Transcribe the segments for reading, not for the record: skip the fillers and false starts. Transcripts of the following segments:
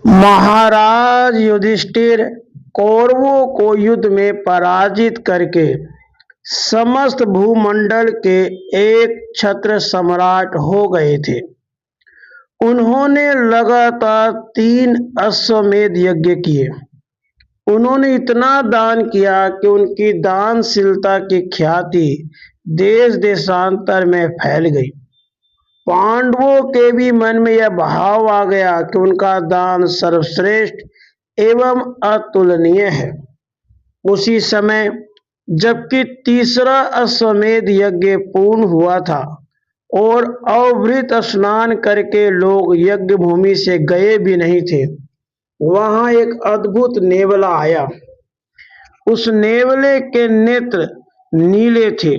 महाराज युधिष्ठिर कौरवों को युद्ध में पराजित करके समस्त भूमंडल के एक छत्र सम्राट हो गए थे। उन्होंने लगातार 3 अश्वमेध यज्ञ किए। उन्होंने इतना दान किया कि उनकी दानशीलता की ख्याति देश देशांतर में फैल गई। पांडवों के भी मन में यह भाव आ गया कि उनका दान सर्वश्रेष्ठ एवं अतुलनीय है। उसी समय जबकि तीसरा अश्वमेध यज्ञ पूर्ण हुआ था और अवभृत स्नान करके लोग यज्ञ भूमि से गए भी नहीं थे, वहां एक अद्भुत नेवला आया। उस नेवले के नेत्र नीले थे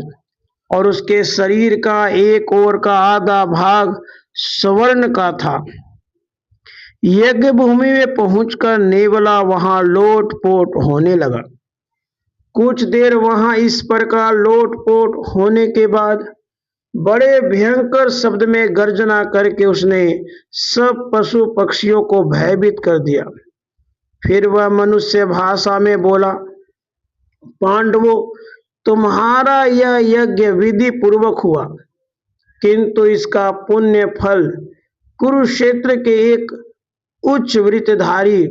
और उसके शरीर का एक ओर का आधा भाग स्वर्ण का था। यज्ञ भूमि में पहुंचकर नेवला वहां लोटपोट होने लगा। कुछ देर वहां इस प्रकार लोटपोट होने के बाद बड़े भयंकर शब्द में गर्जना करके उसने सब पशु पक्षियों को भयभीत कर दिया। फिर वह मनुष्य भाषा में बोला, पांडवों, तुम्हारा यह यज्ञ विधि पूर्वक हुआ, किंतु इसका पुण्य फल कुरुक्षेत्र के एक उच्च वृत्तधारी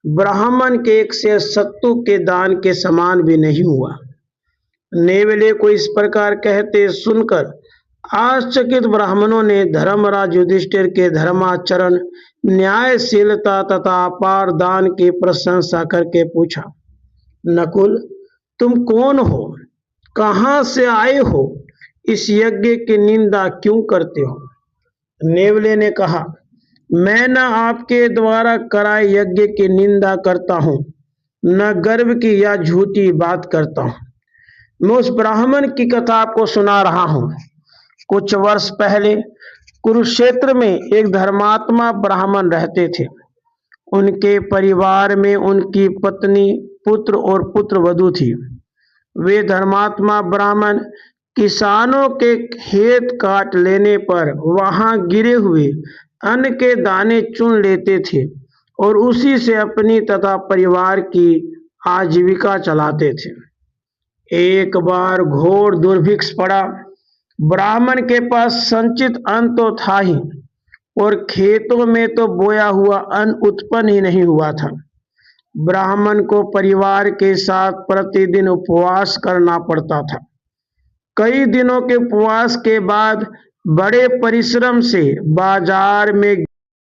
ब्राह्मण के एक से सत्तू के दान के समान भी नहीं हुआ। नेवले को इस प्रकार कहते सुनकर आश्चर्यचकित ब्राह्मणों ने धर्मराज युधिष्ठिर के धर्माचरण, न्यायशीलता तथा अपार दान की प्रशंसा करके पूछा, नकुल, तुम कौन हो? कहां से आए हो? इस यज्ञ की निंदा क्यों करते हो? नेवले ने कहा, मैं न आपके द्वारा कराए यज्ञ की निंदा करता हूं, न गर्व की या झूठी बात करता हूं। मैं उस ब्राह्मण की कथा आपको सुना रहा हूं। कुछ वर्ष पहले कुरुक्षेत्र में एक धर्मात्मा ब्राह्मण रहते थे। उनके परिवार में उनकी पत्नी, पुत्र और पुत्रवधू थी। वे धर्मात्मा ब्राह्मण किसानों के खेत काट लेने पर वहां गिरे हुए अन्न के दाने चुन लेते थे और उसी से अपनी तथा परिवार की आजीविका चलाते थे। एक बार घोर दुर्भिक्ष पड़ा। ब्राह्मण के पास संचित अन्न तो था ही और खेतों में तो बोया हुआ अन्न उत्पन्न ही नहीं हुआ था। ब्राह्मण को परिवार के साथ प्रतिदिन उपवास करना पड़ता था। कई दिनों के उपवास के बाद बड़े परिश्रम से बाजार में